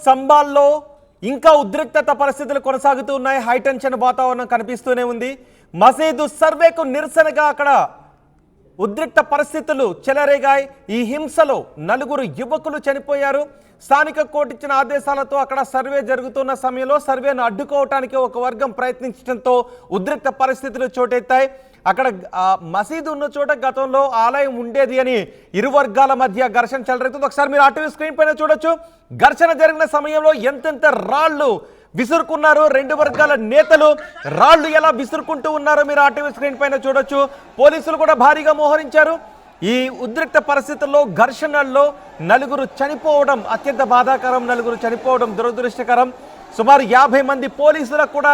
సంబాల్లో ఇంకా ఉద్రిక్తత పరిస్థితులు కొనసాగుతూ ఉన్నాయి. హైటెన్షన్ వాతావరణం కనిపిస్తూనే ఉంది. మసీదు సర్వేకు నిరసనగా అక్కడ ఉద్రిక్త పరిస్థితులు చెలరేగాయి. ఈ హింసలో 4 యువకులు చనిపోయారు. స్థానిక కోర్టు ఇచ్చిన ఆదేశాలతో అక్కడ సర్వే జరుగుతున్న సమయంలో సర్వేను అడ్డుకోవటానికి ఒక వర్గం ప్రయత్నించడంతో ఉద్రిక్త పరిస్థితులు చోటెత్తాయి. అక్కడ మసీదు ఉన్న చోట గతంలో ఆలయం ఉండేది అని ఇరు వర్గాల మధ్య ఘర్షణ చెలరేగుతుంది. ఒకసారి మీరు ఆర్టీవీ స్క్రీన్ పైన చూడొచ్చు. ఘర్షణ జరిగిన సమయంలో ఎంతెంత రాళ్లు విసురుకున్నారు. 2 వర్గాల నేతలు రాళ్లు ఎలా విసురుకుంటూ ఉన్నారో మీరు ఆర్టీవీ స్క్రీన్ పైన చూడొచ్చు. పోలీసులు కూడా భారీగా మోహరించారు. ఈ ఉద్రిక్త పరిస్థితుల్లో ఘర్షణల్లో 4 చనిపోవడం అత్యంత బాధాకరం. 4 చనిపోవడం దురదృష్టకరం. సుమారు 50 మంది పోలీసులకు కూడా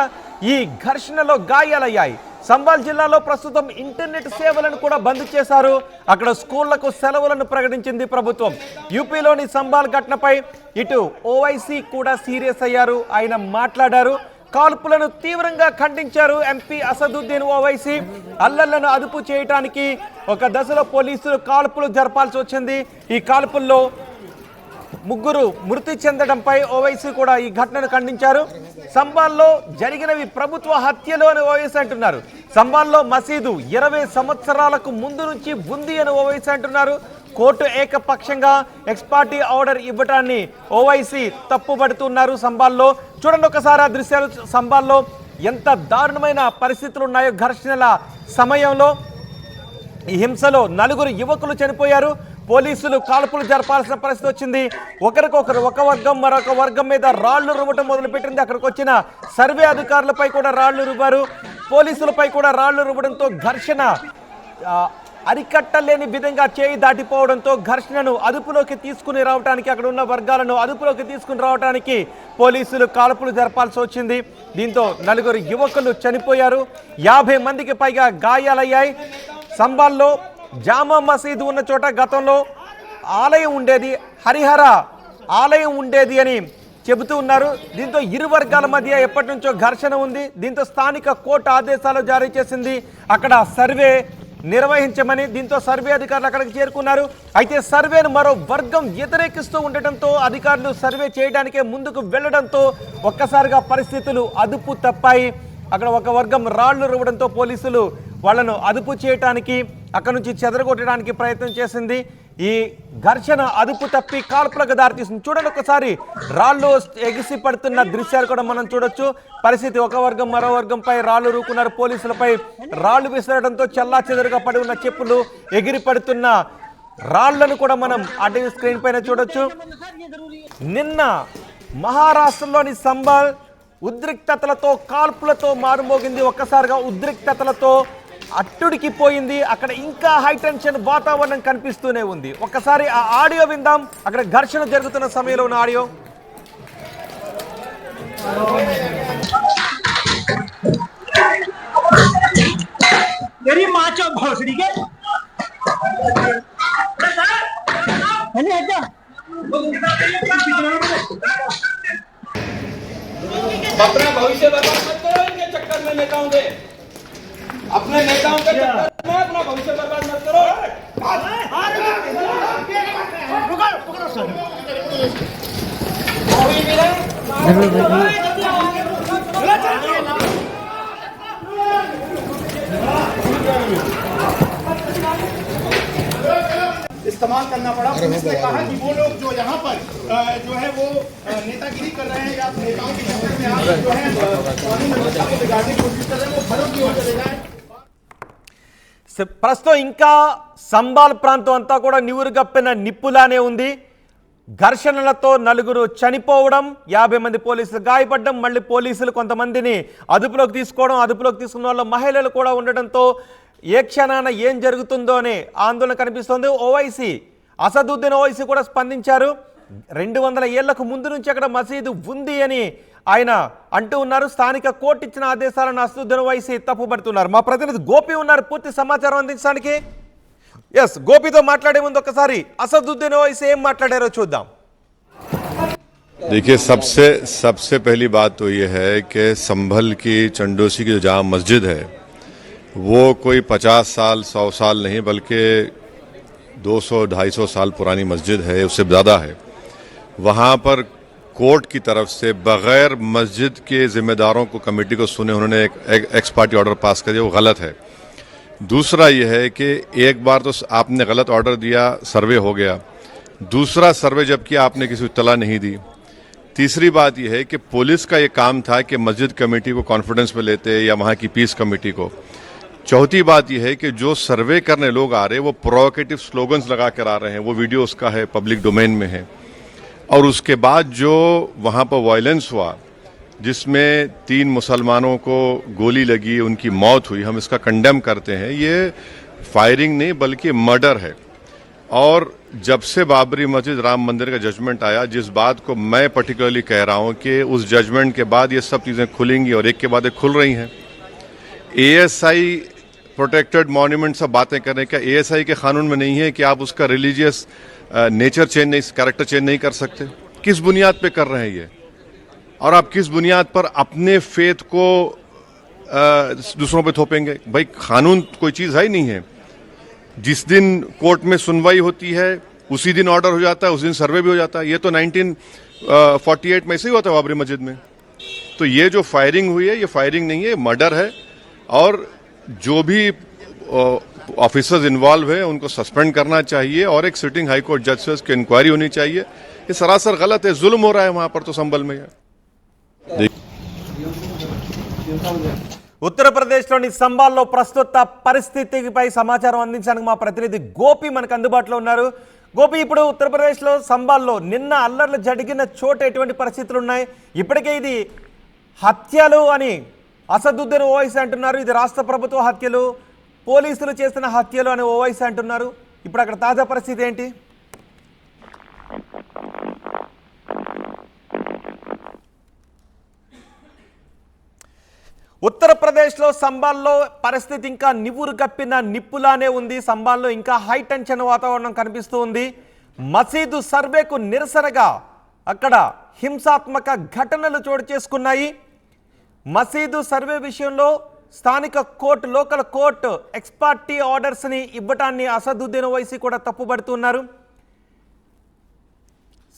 ఈ ఘర్షణలో గాయాలయ్యాయి. సంబాల్ జిల్లాలో ప్రస్తుతం ఇంటర్నెట్ సేవలను కూడా బంద్ చేశారు. అక్కడ స్కూళ్లకు సెలవులను ప్రకటించింది ప్రభుత్వం. యూపీలోని సంబాల్ ఘటనపై ఇటు ఓవైసీ కూడా సీరియస్ అయ్యారు. ఆయన మాట్లాడారు. కాల్పులను తీవ్రంగా ఖండించారు. ఎంపీ అసదుద్దీన్ ఓవైసీ అల్లర్లను అదుపు చేయడానికి ఒక దశలో పోలీసులు కాల్పులు జరపాల్సి వచ్చింది. ఈ కాల్పుల్లో 3 మృతి చెందడంపై ఓవైసీ కూడా ఈ ఘటనను ఖండించారు. సంబాల్లో జరిగినవి ప్రభుత్వ హత్యలు అని ఓవైసీ అంటున్నారు. సంబాల్లో మసీదు 20 సంవత్సరాలకు ముందు నుంచి ఉంది అని ఓవైసీ అంటున్నారు. కోర్టు ఏకపక్షంగా ఎక్స్పార్టీ ఆర్డర్ ఇవ్వటాన్ని ఓవైసీ తప్పుపడుతున్నారు. సంబాల్లో చూడండి ఒకసారి ఆ దృశ్యాలు. సంబాల్లో ఎంత దారుణమైన పరిస్థితులు ఉన్నాయో. ఘర్షణల సమయంలో ఈ హింసలో 4 యువకులు చనిపోయారు. పోలీసులు కాల్పులు జరపాల్సిన పరిస్థితి వచ్చింది. ఒకరికొకరు ఒక వర్గం మరొక వర్గం మీద రాళ్లు రువ్వటం మొదలుపెట్టింది. అక్కడికి వచ్చిన సర్వే అధికారులపై కూడా రాళ్లు రువ్వారు. పోలీసులపై కూడా రాళ్లు రువ్వడంతో ఘర్షణ అరికట్టలేని విధంగా చేయి దాటిపోవడంతో ఘర్షణను అదుపులోకి తీసుకుని రావడానికి అక్కడ ఉన్న వర్గాలను అదుపులోకి తీసుకుని రావడానికి పోలీసులు కాల్పులు జరపాల్సి వచ్చింది. దీంతో 4 యువకులు చనిపోయారు. 50 మందికి పైగా గాయాలయ్యాయి. సంబాల్లో జామా మసీదు ఉన్న చోట గతంలో ఆలయం ఉండేది, హరిహర ఆలయం ఉండేది అని చెబుతూ ఉన్నారు. దీంతో ఇరు వర్గాల మధ్య ఎప్పటి నుంచో ఘర్షణ ఉంది. దీంతో స్థానిక కోర్టు ఆదేశాలు జారీ చేసింది అక్కడ సర్వే నిర్వహించమని. దీంతో సర్వే అధికారులు అక్కడికి చేరుకున్నారు. అయితే సర్వేను మరో వర్గం వ్యతిరేకిస్తూ ఉండటంతో అధికారులు సర్వే చేయడానికే ముందుకు వెళ్లడంతో ఒక్కసారిగా పరిస్థితులు అదుపు తప్పాయి. అక్కడ ఒక వర్గం రాళ్లు రువ్వడంతో పోలీసులు వాళ్లను అదుపు చేయడానికి అక్కడ నుంచి చెదరగొట్టడానికి ప్రయత్నం చేసింది. ఈ ఘర్షణ అదుపు తప్పి కాల్పులకు దారితీసింది. చూడండి ఒకసారి రాళ్లు ఎగిసి పడుతున్న దృశ్యాలు కూడా మనం చూడొచ్చు. పరిస్థితి ఒక వర్గం మరో వర్గంపై రాళ్లు రూకున్నారు. పోలీసులపై రాళ్లు విసరడంతో చెల్లా చెదరుగా పడి ఉన్న చెప్పులు ఎగిరి పడుతున్న రాళ్లను కూడా మనం ఆర్టీవీ స్క్రీన్ పైన చూడొచ్చు. నిన్న మహారాష్ట్రలోని సంబాల్ ఉద్రిక్తతలతో కాల్పులతో మారుమోగింది. ఒక్కసారిగా ఉద్రిక్తతలతో అట్టుడికి పోయింది. అక్కడ ఇంకా హైటెన్షన్ వాతావరణం కనిపిస్తూనే ఉంది. ఒక్కసారి ఆ ఆడియో విందాం. అక్కడ ఘర్షణ జరుగుతున్న సమయంలో ఉన్న ఆడియో. अपना भविष्य बर्बाद मत करो इनके चक्कर में नेताओं के, अपने नेताओं के चक्कर में अपना भविष्य बर्बाद मत करो। इस्तेमाल करना पड़ा। पुलिस ने कहा कि वो लोग जो यहाँ पर जो है वो नेतागिरी कर रहे हैं या नेताओं के चक्कर में आप जो है कानून व्यवस्था को बिगाड़ने की कोशिश कर रहे हैं, वो घरों की ओर चले जाए। ప్రస్తుతం ఇంకా సంబాల్ ప్రాంతం అంతా కూడా నివురుగప్పిన నిప్పులానే ఉంది. ఘర్షణలతో 4 చనిపోవడం, 50 మంది పోలీసులు గాయపడడం, మళ్ళీ పోలీసులు కొంతమందిని అదుపులోకి తీసుకోవడం, అదుపులోకి తీసుకున్న వాళ్ళ మహిళలు కూడా ఉండడంతో ఏ క్షణాన ఏం జరుగుతుందో అనే ఆందోళన కనిపిస్తోంది. ఓవైసీ అసదుద్దీన్ ఓవైసీ కూడా స్పందించారు. 200 ఏళ్లకు ముందు నుంచి అక్కడ మసీదు ఉంది అని ఆయన అంటూ ఉన్నారు. స్థానిక కోర్టు ఇచ్చిన ఆదేశాలను అసదుద్దీన్ ఓవైసీ తప్పుపడుతున్నారు. మా ప్రతినిధి గోపి ఉన్నారు పూర్తి సమాచారం అందించడానికి. ఎస్, గోపితో మాట్లాడే ముందు ఒకసారి అసదుద్దీన్ ఓవైసీ ఏం మాట్లాడారో చూద్దాం. देखिए, सबसे पहली बात तो ये है कि संभल की चंडोसी की जो जामा मस्जिद है वो कोई 50 साल 100 साल नहीं बल्कि 200-250 साल पुरानी मस्जिद है, उससे ज़्यादा है। वहाँ पर कोर्ट की तरफ से बगैर मस्जिद के जिम्मेदारों को कमेटी को सुने उन्होंने एक एक्स पार्टी ऑर्डर पास कर दिया, वो गलत है। दूसरा यह है कि एक बार तो आपने गलत ऑर्डर दिया, सर्वे हो गया, दूसरा सर्वे जब किया आपने किसी को इत्तला नहीं दी। तीसरी बात यह है कि पुलिस का ये काम था कि मस्जिद कमेटी को कॉन्फिडेंस में लेते या वहाँ की पीस कमेटी को। चौथी बात यह है कि जो सर्वे करने लोग आ रहे हैं वो प्रोवोकेटिव स्लोगन्स लगा कर आ रहे हैं, वो वीडियो उसका है, पब्लिक डोमेन में है। और उसके बाद जो वहाँ पर वायलेंस हुआ जिसमें 3 मुसलमानों को गोली लगी, उनकी मौत हुई, हम इसका कंडेम करते हैं। ये फायरिंग नहीं बल्कि मर्डर है। और जब से बाबरी मस्जिद राम मंदिर का जजमेंट आया, जिस बात को मैं पर्टिकुलरली कह रहा हूँ कि उस जजमेंट के बाद ये सब चीज़ें खुलेंगी और एक के बाद एक खुल रही हैं। ASI प्रोटेक्टेड मॉन्यूमेंट सब बातें करने का ASI के कानून में नहीं है कि आप उसका रिलीजियस नेचर चेंज नहीं, कैरेक्टर चेंज नहीं कर सकते। किस बुनियाद पे कर रहे हैं ये, और आप किस बुनियाद पर अपने फेथ को दूसरों पे थोपेंगे? भाई कानून कोई चीज़ है ही नहीं है। जिस दिन कोर्ट में सुनवाई होती है उसी दिन ऑर्डर हो जाता है, उस दिन सर्वे भी हो जाता है। ये तो 1948 में ऐसे ही होता है बाबरी मस्जिद में। तो ये जो फायरिंग हुई है ये फायरिंग नहीं है, मर्डर है। और जो भी ऑफिसर्स इन्वॉल्व है उनको सस्पेंड करना चाहिए और एक सिटिंग हाई कोर्ट जज की इंक्वायरी होनी चाहिए। ये सरासर गलत है, जुल्म हो रहा है वहां पर तो संभल में। ఉత్తరప్రదేశ్లోని సంబాల్లో ప్రస్తుత పరిస్థితిపై సమాచారం అందించడానికి మా ప్రతినిధి గోపి మనకు అందుబాటులో ఉన్నారు. గోపి, ఇప్పుడు ఉత్తరప్రదేశ్లో సంబాల్లో నిన్న అల్లర్లు జరిగిన చోట ఎటువంటి పరిస్థితులు ఉన్నాయి? ఇప్పటికే ఇది హత్యలు అని అసదుద్దీన్ ఓవైసీ అంటున్నారు, ఇది రాష్ట్ర ప్రభుత్వ హత్యలు, పోలీసులు చేసిన హత్యలు అని ఓవైసీ అంటున్నారు. ఇప్పుడు అక్కడ తాజా పరిస్థితి ఏంటి? ఉత్తరప్రదేశ్లో సంబాల్లో పరిస్థితి ఇంకా నివురు కప్పిన నిప్పులానే ఉంది. సంబాల్లో ఇంకా హై టెన్షన్ వాతావరణం కనిపిస్తూ ఉంది. మసీదు సర్వేకు నిరసనగా అక్కడ హింసాత్మక ఘటనలు చోటు చేసుకున్నాయి. మసీదు సర్వే విషయంలో స్థానిక కోర్టు, లోకల్ కోర్టు ఎక్స్పార్టీ ఆర్డర్స్ని ఇవ్వటాన్ని అసదుద్దీన్ ఓవైసీ కూడా తప్పుపడుతున్నారు.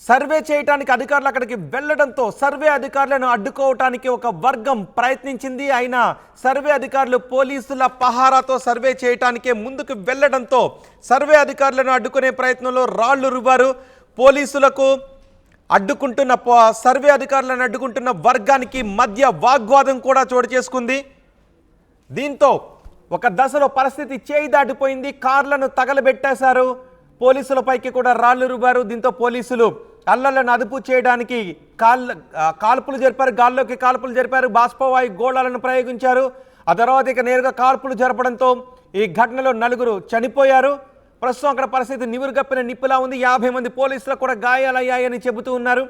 సర్వే చేయడానికి అధికారులు అక్కడికి వెళ్లడంతో సర్వే అధికారులను అడ్డుకోవటానికి ఒక వర్గం ప్రయత్నించింది. అయినా సర్వే అధికారులు పోలీసుల పహారాతో సర్వే చేయటానికే ముందుకు వెళ్లడంతో సర్వే అధికారులను అడ్డుకునే ప్రయత్నంలో రాళ్లు రువ్వారు. పోలీసులకు అడ్డుకుంటున్న సర్వే అధికారులను అడ్డుకుంటున్న వర్గానికి మధ్య వాగ్వాదం కూడా చోటు చేసుకుంది. దీంతో ఒక దశలో పరిస్థితి చేయి దాటిపోయింది. కార్లను తగలబెట్టేశారు, పోలీసులపైకి కూడా రాళ్లు రువ్వారు. దీంతో పోలీసులు అల్లర్లను అదుపు చేయడానికి కాల్పులు జరిపారు, గాల్లోకి కాల్పులు జరిపారు, బాష్పవాయు గోళాలను ప్రయోగించారు. ఆ తర్వాత ఇక నేరుగా కాల్పులు జరపడంతో ఈ ఘటనలో 4 చనిపోయారు. ప్రస్తుతం అక్కడ పరిస్థితి నివురు కప్పిన నిప్పులా ఉంది. 50 మంది పోలీసులకు కూడా గాయాలయ్యాయని చెబుతూ ఉన్నారు.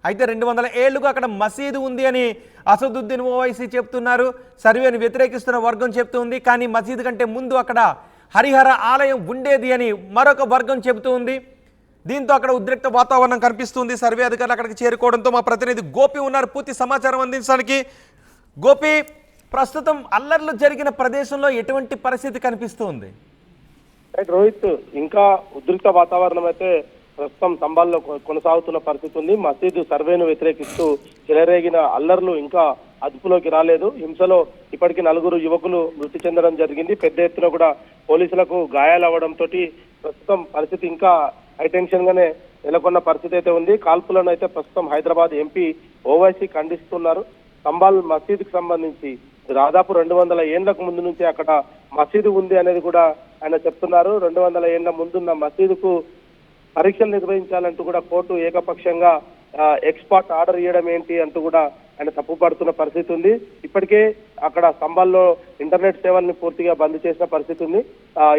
అయితే 200 ఏళ్లుగా అక్కడ మసీదు ఉంది అని అసదుద్దీన్ ఓవైసీ చెప్తున్నారు. సర్వేను వ్యతిరేకిస్తున్న వర్గం చెప్తుంది. కానీ మసీదు కంటే ముందు అక్కడ హరిహర ఆలయం ఉండేది అని మరొక వర్గం చెబుతూ ఉంది. దీంతో అక్కడ ఉద్రిక్త వాతావరణం కనిపిస్తుంది. సర్వే అధికారులు అక్కడికి చేరుకోవడంతో మా ప్రతినిధి గోపి ఉన్నారు పూర్తి సమాచారం అందించడానికి. గోపి, ప్రస్తుతం అల్లర్లు జరిగిన ప్రదేశంలో ఎటువంటి పరిస్థితి కనిపిస్తుంది? రోహిత్, ఇంకా ఉద్రిక్త వాతావరణం అయితే ప్రస్తుతం సంబాల్లో కొనసాగుతున్న పరిస్థితి ఉంది. మసీదు సర్వేను వ్యతిరేకిస్తూ చెలరేగిన అల్లర్లు ఇంకా అదుపులోకి రాలేదు. హింసలో ఇప్పటికీ 4 యువకులు మృతి చెందడం జరిగింది. పెద్ద ఎత్తున కూడా పోలీసులకు గాయాలవ్వడంతో ప్రస్తుతం పరిస్థితి ఇంకా హైటెన్షన్ గానే నెలకొన్న పరిస్థితి అయితే ఉంది. కాల్పులను అయితే ప్రస్తుతం హైదరాబాద్ ఎంపీ ఓవైసీ ఖండిస్తున్నారు. సంబాల్ మసీదుకు సంబంధించి దాదాపు 200 ఏళ్లకు ముందు నుంచి అక్కడ మసీదు ఉంది అనేది కూడా ఆయన చెప్తున్నారు. 200 ఏళ్ల ముందున్న మసీదుకు పరీక్షలు నిర్వహించాలంటూ కూడా కోర్టు ఏకపక్షంగా ఎక్స్పర్ట్ ఆర్డర్ ఇవ్వడం ఏంటి అంటూ కూడా ఆయన తప్పుపడుతున్న పరిస్థితి ఉంది. ఇప్పటికే అక్కడ సంబాల్లో ఇంటర్నెట్ సేవల్ని పూర్తిగా బంద్ చేసిన పరిస్థితి ఉంది.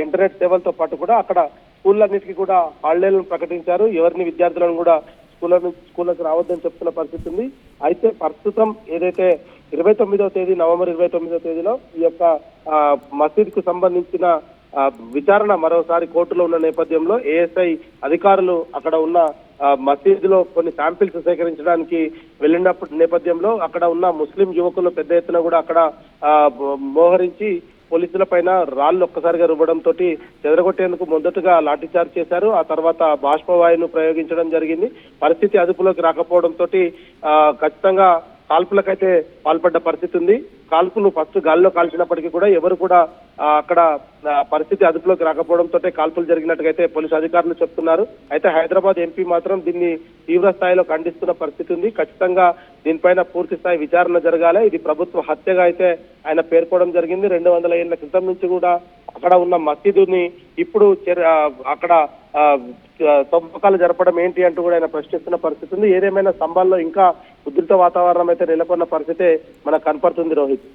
ఇంటర్నెట్ సేవలతో పాటు కూడా అక్కడ స్కూళ్ళన్నిటికీ కూడా హాలిడేలను ప్రకటించారు. ఎవరిని విద్యార్థులను కూడా స్కూళ్ళకు రావద్దని చెప్తున్న పరిస్థితి ఉంది. అయితే ప్రస్తుతం ఏదైతే 29వ తేదీ, నవంబర్ 29వ తేదీలో ఈ యొక్క మసీద్కు సంబంధించిన విచారణ మరోసారి కోర్టులో ఉన్న నేపథ్యంలో ఏఎస్ఐ అధికారులు అక్కడ ఉన్న మసీదులో కొన్ని శాంపిల్స్ సేకరించడానికి వెళ్ళినప్పుడు నేపథ్యంలో అక్కడ ఉన్న ముస్లిం యువకులు పెద్ద ఎత్తున కూడా అక్కడ మోహరించి పోలీసుల పైన రాళ్లు ఒక్కసారిగా రువ్వడంతో చెదరగొట్టేందుకు మొదటగా లాఠీచార్జ్ చేశారు. ఆ తర్వాత బాష్పవాయువును ప్రయోగించడం జరిగింది. పరిస్థితి అదుపులోకి రాకపోవడంతో ఖచ్చితంగా కాల్పులకైతే పాల్పడ్డ పరిస్థితి ఉంది. కాల్పులు ఫస్ట్ గాలిలో కాల్చినప్పటికీ కూడా ఎవరు కూడా అక్కడ పరిస్థితి అదుపులోకి రాకపోవడంతో కాల్పులు జరిగినట్టుగైతే పోలీసు అధికారులు చెప్తున్నారు. అయితే హైదరాబాద్ ఎంపీ మాత్రం దీన్ని తీవ్ర స్థాయిలో ఖండిస్తున్న పరిస్థితి ఉంది. ఖచ్చితంగా దీనిపైన పూర్తి స్థాయి విచారణ జరగాలి. ఇది ప్రభుత్వ హత్యగా అయితే ఆయన పేర్కోవడం జరిగింది. 200 ఏళ్ల క్రితం నుంచి కూడా అక్కడ ఉన్న మసీదుని ఇప్పుడు అక్కడ తవ్వకాలు జరపడం ఏంటి అంటూ కూడా ఆయన ప్రశ్నిస్తున్న పరిస్థితి ఉంది. ఏదేమైనా స్తంభాల్లో ఇంకా ఉధృత వాతావరణం అయితే నెలకొన్న పరిస్థితి మనకు కనపడుతుంది. రోహిత్,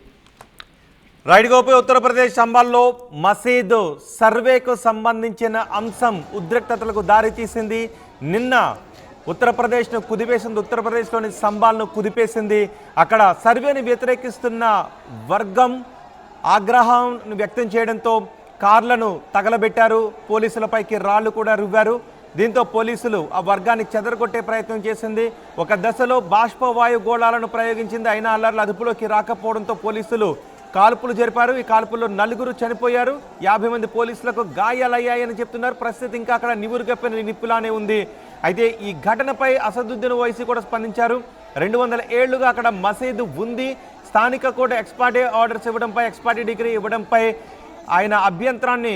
రైట్ గోపి, ఉత్తరప్రదేశ్ అంబాల్లో మసీదు సర్వేకు సంబంధించిన అంశం ఉద్రిక్తతలకు దారితీసింది. నిన్న ఉత్తరప్రదేశ్ను కుదిపేసింది, ఉత్తరప్రదేశ్లోని స్తంభాలను కుదిపేసింది. అక్కడ సర్వేని వ్యతిరేకిస్తున్న వర్గం ఆగ్రహం వ్యక్తం చేయడంతో కార్లను తగలబెట్టారు, పోలీసులపైకి రాళ్లు కూడా రువ్వారు. దీంతో పోలీసులు ఆ వర్గాన్ని చెదరగొట్టే ప్రయత్నం చేసింది. ఒక దశలో బాష్పవాయు గోళాలను ప్రయోగించింది. అయినా అల్లర్లు అదుపులోకి రాకపోవడంతో పోలీసులు కాల్పులు జరిపారు. ఈ కాల్పుల్లో 4 చనిపోయారు, 50 మంది పోలీసులకు గాయాలయ్యాయని చెప్తున్నారు. పరిస్థితి ఇంకా అక్కడ నివురుగప్పిన నిప్పులానే ఉంది. అయితే ఈ ఘటనపై అసదుద్దీన్ ఓవైసీ కూడా స్పందించారు. 200 ఏళ్లుగా అక్కడ మసీదు ఉంది. స్థానిక కోర్టు ఎక్స్పార్టీ ఆర్డర్స్ ఇవ్వడంపై, ఎక్స్పార్టీ డిగ్రీ ఇవ్వడంపై ఆయన అభ్యంతరాన్ని